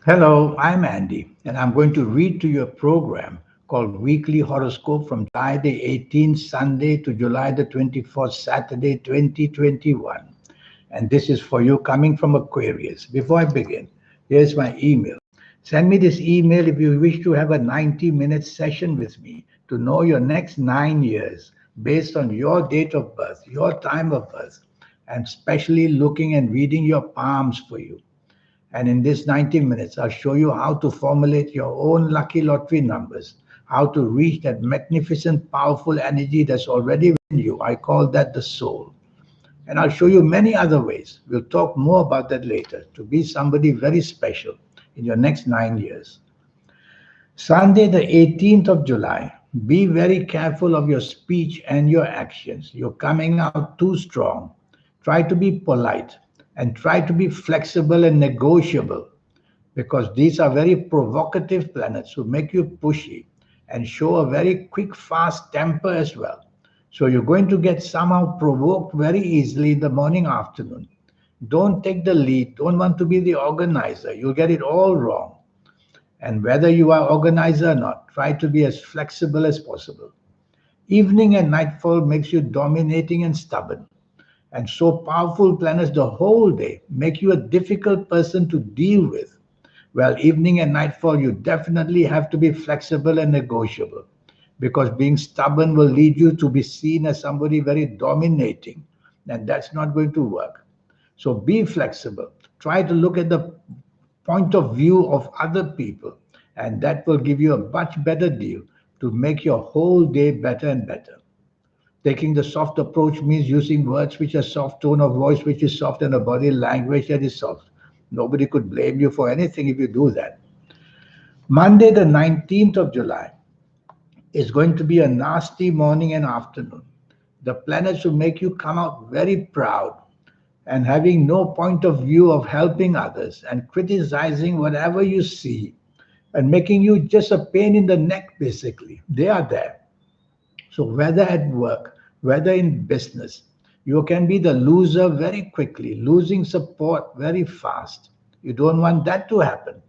Hello, I'm Andy, and I'm going to read to you a program called Weekly Horoscope from July the 18th, Sunday to July the 24th, Saturday, 2021. And this is for you coming from Aquarius. Before I begin, here's my email. Send me this email if you wish to have a 90-minute session with me to know your next 9 years based on your date of birth, your time of birth, and specially looking and reading your palms for you. And in this 90 minutes, I'll show you how to formulate your own lucky lottery numbers, how to reach that magnificent, powerful energy that's already within you. I call that the soul. And I'll show you many other ways. We'll talk more about that later to be somebody very special in your next 9 years. Sunday, the 18th of July. Be very careful of your speech and your actions. You're coming out too strong. Try to be polite and try to be flexible and negotiable because these are very provocative planets who make you pushy and show a very quick, fast temper as well. So you're going to get somehow provoked very easily in the morning, afternoon. Don't take the lead. Don't want to be the organizer. You'll get it all wrong. And whether you are organizer or not, try to be as flexible as possible. Evening and nightfall makes you dominating and stubborn. And so powerful planets the whole day make you a difficult person to deal with. Well, evening and nightfall, you definitely have to be flexible and negotiable because being stubborn will lead you to be seen as somebody very dominating, and that's not going to work. So be flexible. Try to look at the point of view of other people, and that will give you a much better deal to make your whole day better and better. Taking the soft approach means using words which are soft, tone of voice which is soft, and a body language that is soft. Nobody could blame you for anything if you do that. Monday, the 19th of July, is going to be a nasty morning and afternoon. The planets will make you come out very proud and having no point of view of helping others and criticizing whatever you see and making you just a pain in the neck, basically. They are there. So, whether at work, whether in business, you can be the loser very quickly, losing support very fast. You don't want that to happen.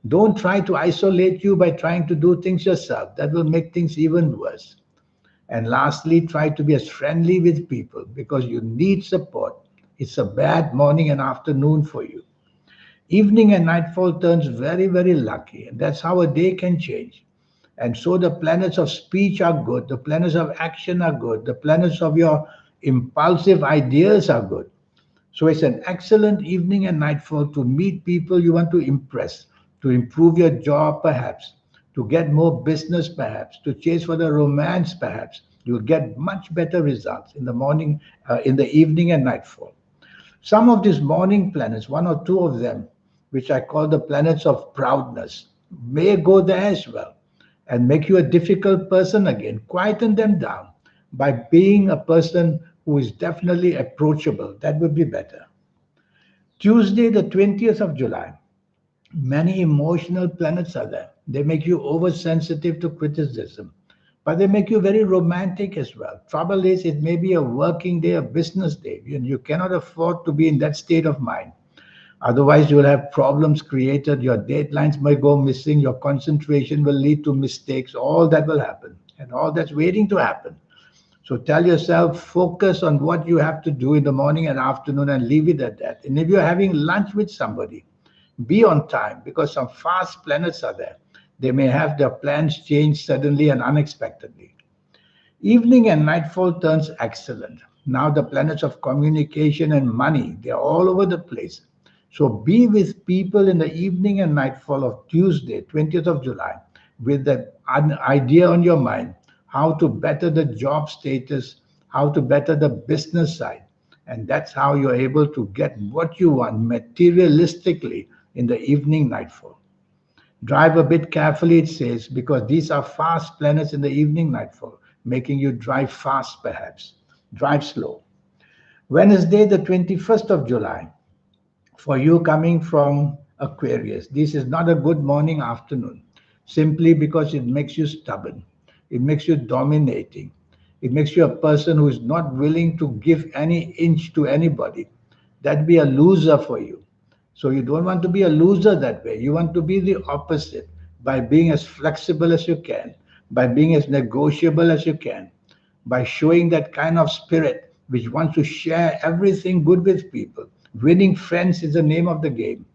Don't try to isolate you by trying to do things yourself. That will make things even worse. And lastly, try to be as friendly with people because you need support. It's a bad morning and afternoon for you. Evening and nightfall turns very, very lucky, and that's how a day can change. And so the planets of speech are good, the planets of action are good, the planets of your impulsive ideas are good. So it's an excellent evening and nightfall to meet people you want to impress, to improve your job perhaps, to get more business perhaps, to chase for the romance perhaps. You'll get much better results in the morning, in the evening and nightfall. Some of these morning planets, one or two of them, which I call the planets of proudness, may go there as well and make you a difficult person again. Quieten them down by being a person who is definitely approachable. That would be better. Tuesday, the 20th of July, many emotional planets are there. They make you oversensitive to criticism, but they make you very romantic as well. Trouble is, it may be a working day, a business day. You cannot afford to be in that state of mind. Otherwise, you will have problems created. Your deadlines may go missing. Your concentration will lead to mistakes. All that will happen, and all that's waiting to happen. So tell yourself, focus on what you have to do in the morning and afternoon and leave it at that. And if you're having lunch with somebody, be on time because some fast planets are there. They may have their plans changed suddenly and unexpectedly. Evening and nightfall turns excellent. Now the planets of communication and money, they're all over the place. So be with people in the evening and nightfall of Tuesday, 20th of July, with that idea on your mind, how to better the job status, how to better the business side. And that's how you're able to get what you want materialistically in the evening nightfall. Drive a bit carefully, it says, because these are fast planets in the evening nightfall, making you drive fast perhaps. Drive slow. Wednesday, the 21st of July, for you coming from Aquarius, this is not a good morning, afternoon, simply because it makes you stubborn. It makes you dominating. It makes you a person who is not willing to give any inch to anybody. That'd be a loser for you. So you don't want to be a loser that way. You want to be the opposite by being as flexible as you can, by being as negotiable as you can, by showing that kind of spirit which wants to share everything good with people. Winning friends is the name of the game.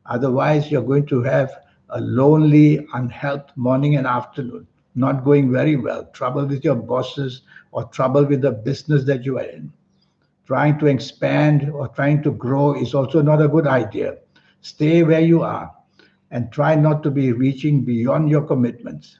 Otherwise, you're going to have a lonely, unhelped morning and afternoon, not going very well, trouble with your bosses or trouble with the business that you are in. Trying to expand or trying to grow is also not a good idea. Stay where you are and try not to be reaching beyond your commitments.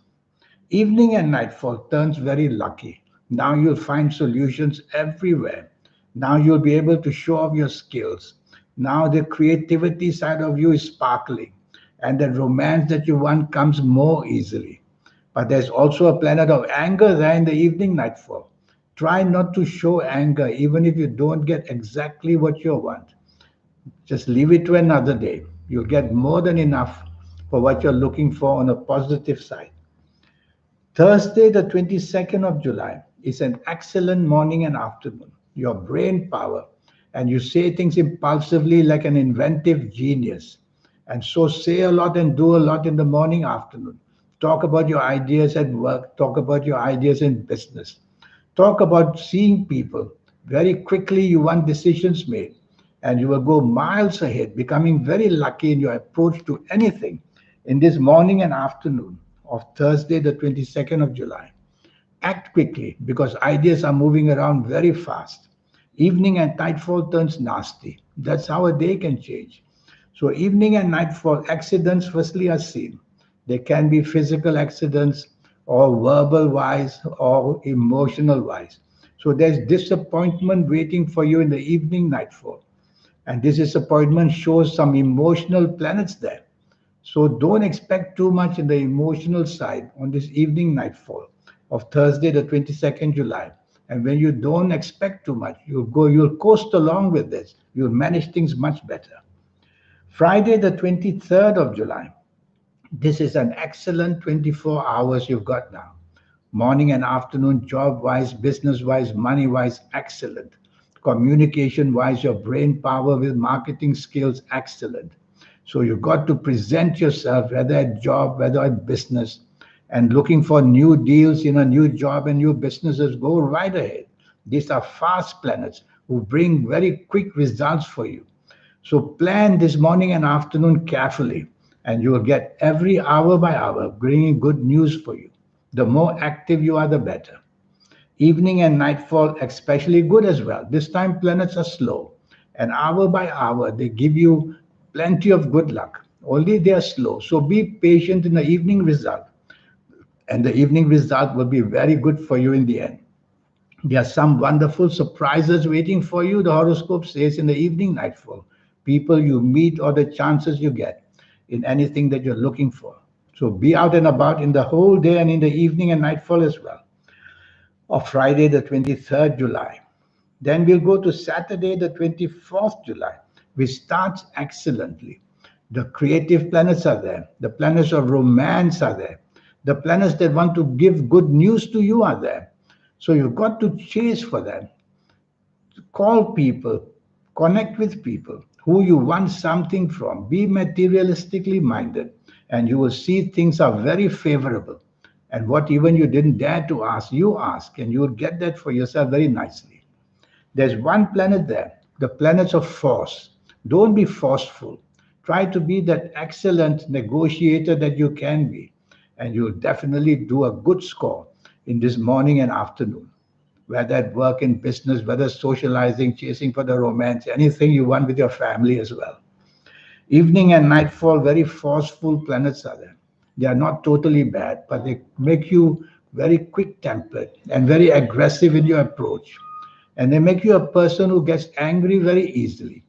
Evening and nightfall turns very lucky. Now you'll find solutions everywhere. Now you'll be able to show off your skills. Now the creativity side of you is sparkling, and the romance that you want comes more easily. But there's also a planet of anger there in the evening nightfall. Try not to show anger, even if you don't get exactly what you want. Just leave it to another day. You'll get more than enough for what you're looking for on a positive side. Thursday, the 22nd of July, is an excellent morning and afternoon. Your brain power, and you say things impulsively like an inventive genius. And so say a lot and do a lot in the morning, afternoon. Talk about your ideas at work, talk about your ideas in business. Talk about seeing people. Very quickly, you want decisions made, and you will go miles ahead, becoming very lucky in your approach to anything in this morning and afternoon of Thursday, the 22nd of July. Act quickly because ideas are moving around very fast. Evening and nightfall turns nasty. That's how a day can change. So, evening and nightfall accidents, firstly, are seen. They can be physical accidents or verbal wise or emotional wise. So, there's disappointment waiting for you in the evening nightfall. And this disappointment shows some emotional planets there. So don't expect too much in the emotional side on this evening nightfall of Thursday, the 22nd July. And when you don't expect too much, you'll coast along with this. You'll manage things much better. Friday, the 23rd of July. This is an excellent 24 hours you've got now. Morning and afternoon, job wise, business wise, money wise, excellent. Communication wise, your brain power with marketing skills, excellent. So you've got to present yourself, whether at job, whether at business, and looking for new deals in a new job and new businesses, go right ahead. These are fast planets who bring very quick results for you. So plan this morning and afternoon carefully, and you will get every hour by hour bringing good news for you. The more active you are, the better. Evening and nightfall, especially good as well. This time planets are slow, and hour by hour they give you plenty of good luck. Only they are slow. So be patient in the evening result, and the evening result will be very good for you in the end. There are some wonderful surprises waiting for you, the horoscope says, in the evening nightfall. People you meet or the chances you get in anything that you're looking for. So be out and about in the whole day and in the evening and nightfall as well. Of Friday, the 23rd July. Then we'll go to Saturday, the 24th July, which starts excellently. The creative planets are there. The planets of romance are there. The planets that want to give good news to you are there. So you've got to chase for them. Call people, connect with people who you want something from. Be materialistically minded, and you will see things are very favorable. And what even you didn't dare to ask, you ask, and you will get that for yourself very nicely. There's one planet there, the planets of force. Don't be forceful. Try to be that excellent negotiator that you can be, and you'll definitely do a good score in this morning and afternoon. Whether at work, in business, whether socializing, chasing for the romance, anything you want with your family as well. Evening and nightfall, very forceful planets are there. They are not totally bad, but they make you very quick tempered and very aggressive in your approach. And they make you a person who gets angry very easily.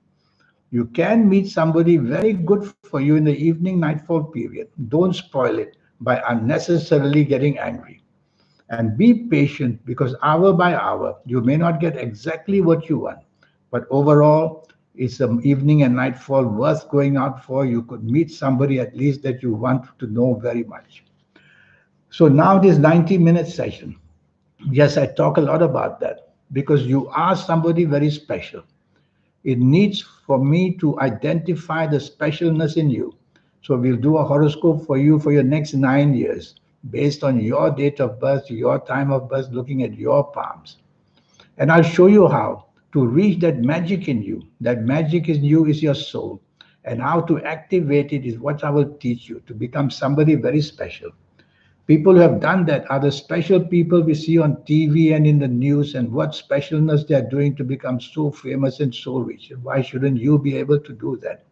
You can meet somebody very good for you in the evening nightfall period. Don't spoil it by unnecessarily getting angry. And be patient because hour by hour, you may not get exactly what you want. But overall, it's an evening and nightfall worth going out for. You could meet somebody at least that you want to know very much. So now this 90-minute session. Yes, I talk a lot about that because you are somebody very special. It needs for me to identify the specialness in you. So we'll do a horoscope for you for your next 9 years based on your date of birth, your time of birth, looking at your palms. And I'll show you how to reach that magic in you. That magic in you is your soul. And how to activate it is what I will teach you to become somebody very special. People who have done that are the special people we see on TV and in the news, and what specialness they are doing to become so famous and so rich. And why shouldn't you be able to do that?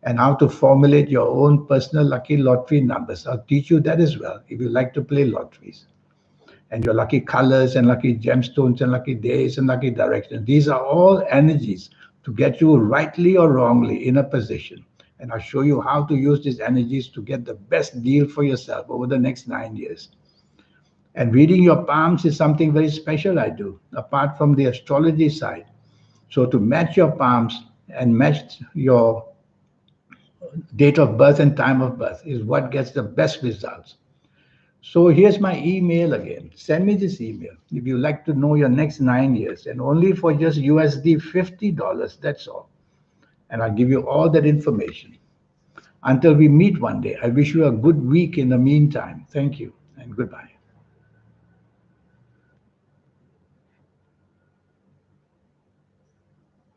And how to formulate your own personal lucky lottery numbers. I'll teach you that as well if you like to play lotteries. And your lucky colors and lucky gemstones and lucky days and lucky directions. These are all energies to get you rightly or wrongly in a position. And I'll show you how to use these energies to get the best deal for yourself over the next 9 years. And reading your palms is something very special I do, apart from the astrology side. So to match your palms and match your date of birth and time of birth is what gets the best results. So here's my email again. Send me this email if you like to know your next 9 years, and only for just USD $50. That's all. And I'll give you all that information. Until we meet one day, I wish you a good week in the meantime. Thank you and goodbye.